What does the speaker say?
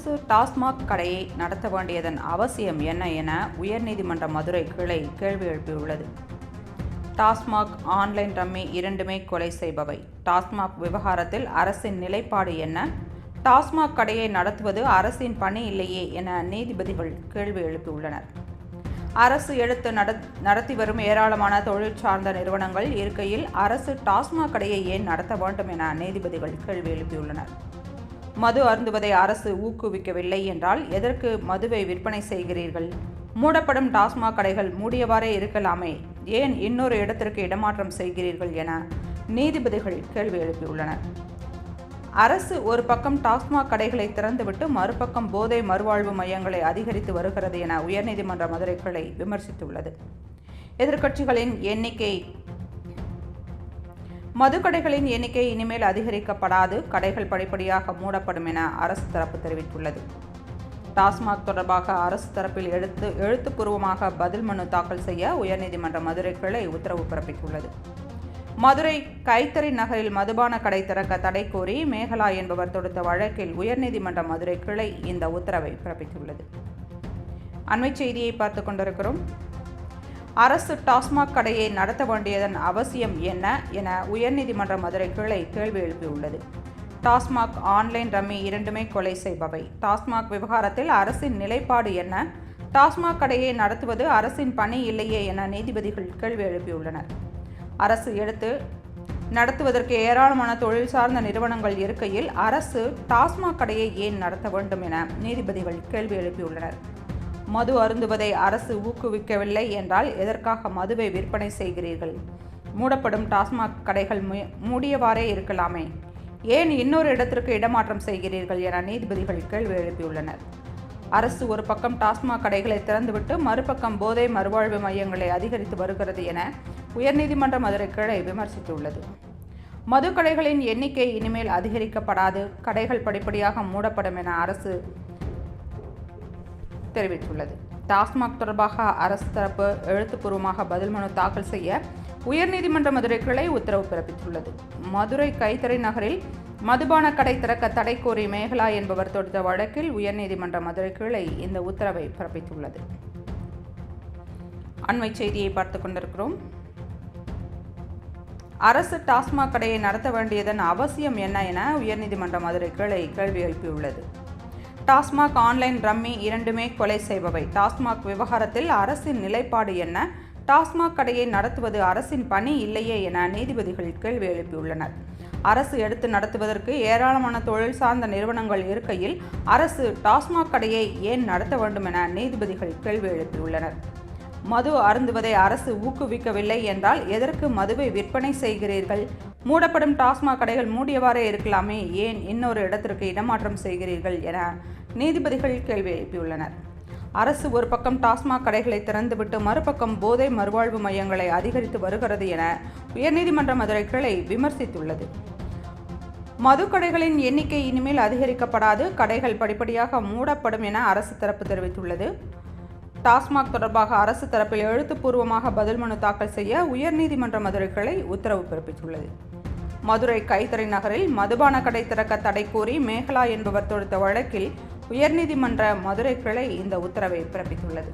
அரசு டாஸ்மாக் கடையை நடத்த வேண்டியதன் அவசியம் என்ன என உயர்நீதிமன்ற மதுரை கிளை கேள்வி எழுப்பியுள்ளது. டாஸ்மாக், ஆன்லைன் ரம்மி இரண்டுமே கொலை செய்பவை. டாஸ்மாக் விவகாரத்தில் அரசின் நிலைப்பாடு என்ன? டாஸ்மாக் கடையை நடத்துவது அரசின் பணி இல்லையே என நீதிபதிகள் கேள்வி எழுப்பியுள்ளனர். அரசு எடுத்து நடத்தி வரும் ஏராளமான தொழில் சார்ந்த நிறுவனங்கள் இருக்கையில் அரசு டாஸ்மாக் கடையை ஏன் நடத்த வேண்டும் என நீதிபதிகள் கேள்வி எழுப்பியுள்ளனர். மது அருந்துவதை அரசு ஊக்குவிக்கவில்லை என்றால் எதற்கு மதுவை விற்பனை செய்கிறீர்கள்? மூடப்படும் டாஸ்மாக் கடைகள் மூடியவாறே இருக்கலாமே, ஏன் இன்னொரு இடத்திற்கு இடமாற்றம் செய்கிறீர்கள் என நீதிபதிகள் கேள்வி எழுப்பியுள்ளனர். அரசு ஒரு பக்கம் டாஸ்மாக் கடைகளை திறந்துவிட்டு மறுபக்கம் போதை மறுவாழ்வு மையங்களை அதிகரித்து வருகிறது என உயர்நீதிமன்ற மதுரை கிளை விமர்சித்துள்ளது. எதிர்க்கட்சிகளின் எண்ணிக்கை மதுக்கடைகளின் எண்ணிக்கை இனிமேல் அதிகரிக்கப்படாது, கடைகள் படிப்படியாக மூடப்படும் என அரசு தரப்பு தெரிவித்துள்ளது. டாஸ்மாக் தொடர்பாக அரசு தரப்பில் எழுத்துப்பூர்வமாக பதில் மனு தாக்கல் செய்ய உயர்நீதிமன்ற மதுரை கிளை உத்தரவு பிறப்பித்துள்ளது. மதுரை கைத்தறி நகரில் மதுபான கடை திறக்க தடை கோரி மேகலா என்பவர் தொடுத்த வழக்கில் உயர்நீதிமன்ற மதுரை கிளை இந்த உத்தரவை பிறப்பித்துள்ளது. அண்மை செய்தியை பார்த்துக் கொண்டிருக்கிறோம். அரசு டாஸ்மாக் கடையை நடத்த வேண்டியதன் அவசியம் என்ன என உயர்நீதிமன்ற மதுரை கிளை கேள்வி எழுப்பியுள்ளது. டாஸ்மாக், ஆன்லைன் ரம்மி இரண்டுமே கொலை செய்பவை. டாஸ்மாக் விவகாரத்தில் அரசின் நிலைப்பாடு என்ன? டாஸ்மாக் கடையை நடத்துவது அரசின் பணி இல்லையே என நீதிபதிகள் கேள்வி எழுப்பியுள்ளனர். அரசு எடுத்து நடத்துவதற்கு ஏராளமான தொழில் சார்ந்த நிறுவனங்கள் இருக்கையில் அரசு டாஸ்மாக் கடையை ஏன் நடத்த வேண்டும் என நீதிபதிகள் கேள்வி எழுப்பியுள்ளனர். மது அருந்துவதை அரசு ஊக்குவிக்கவில்லை என்றால் எதற்காக மதுவை விற்பனை செய்கிறீர்கள்? மூடப்படும் டாஸ்மாக் கடைகள் மூடியவாறே இருக்கலாமே, ஏன் இன்னொரு இடத்திற்கு இடமாற்றம் செய்கிறீர்கள் என நீதிபதிகள் கேள்வி எழுப்பியுள்ளனர். அரசு ஒரு பக்கம் டாஸ்மாக் கடைகளை திறந்துவிட்டு மறுபக்கம் போதை மறுவாழ்வு மையங்களை அதிகரித்து வருகிறது என உயர்நீதிமன்ற மதுரை கிளை விமர்சித்துள்ளது. மதுக்கடைகளின் எண்ணிக்கை இனிமேல் அதிகரிக்கப்படாது, கடைகள் படிப்படியாக மூடப்படும் என அரசு தெரிவித்துள்ளது. டாஸ்மாக் தொடர்பாக அரசு தரப்பு எழுத்துப்பூர்வமாக பதில் மனு தாக்கல் செய்ய உயர்நீதிமன்ற மதுரை கிளை உத்தரவு பிறப்பித்துள்ளது. மதுரை கைத்தறி நகரில் மதுபான கடை திறக்க தடை கோரி மேகலா என்பவர் தொடுத்த வழக்கில் உயர்நீதிமன்ற மதுரை கிளை இந்த உத்தரவை பிறப்பித்துள்ளது. அண்மை செய்தியை பார்த்துக் கொண்டிருக்கிறோம். அரசு டாஸ்மாக் கடையை நடத்த வேண்டியதன் அவசியம் என்ன என உயர்நீதிமன்ற மதுரை கிளை கேள்வி எழுப்பியுள்ளது. டாஸ்மாக், ஆன்லைன் ரம்மி இரண்டுமே கொலை செய்பவை. டாஸ்மாக் விவகாரத்தில் அரசின் நிலைப்பாடு என்ன? டாஸ்மாக் கடையை நடத்துவது அரசின் பணி இல்லையே என நீதிபதிகள் கேள்வி எழுப்பியுள்ளனர். அரசு எடுத்து நடத்துவதற்கு ஏராளமான தொழில் சார்ந்த நிறுவனங்கள் இருக்கையில் அரசு டாஸ்மாக் கடையை ஏன் நடத்த வேண்டும் என நீதிபதிகள் கேள்வி எழுப்பியுள்ளனர். மது அருந்துவதை அரசு ஊக்குவிக்கவில்லை என்றால் எதற்கு மதுவை விற்பனை செய்கிறீர்கள்? மூடப்படும் டாஸ்மாக் கடைகள் மூடியவாறே இருக்கலாமே, ஏன் இன்னொரு இடத்திற்கு இடமாற்றம் செய்கிறீர்கள் என நீதிபதிகள் கேள்வி எழுப்பியுள்ளனர். அரசு ஒரு பக்கம் டாஸ்மாக் கடைகளை திறந்துவிட்டு மறுபக்கம் போதை மறுவாழ்வு மையங்களை அதிகரித்து வருகிறது என உயர்நீதிமன்ற மதுரை கிளை விமர்சித்துள்ளது. மதுக்கடைகளின் எண்ணிக்கை இனிமேல் அதிகரிக்கப்படாது, கடைகள் படிப்படியாக மூடப்படும் என அரசு தரப்பு தெரிவித்துள்ளது. டாஸ்மாக் தொடர்பாக அரசு தரப்பில் எழுத்துப்பூர்வமாக பதில் மனு தாக்கல் செய்ய உயர்நீதிமன்ற மதுரை கிளை உத்தரவு பிறப்பித்துள்ளது. மதுரை கைத்தறி நகரில் மதுபான கடை திறக்க தடை கோரி மேகலா என்பவர் தொடுத்த வழக்கில் உயர்நீதிமன்ற மதுரை கிளை இந்த உத்தரவை பிறப்பித்துள்ளது.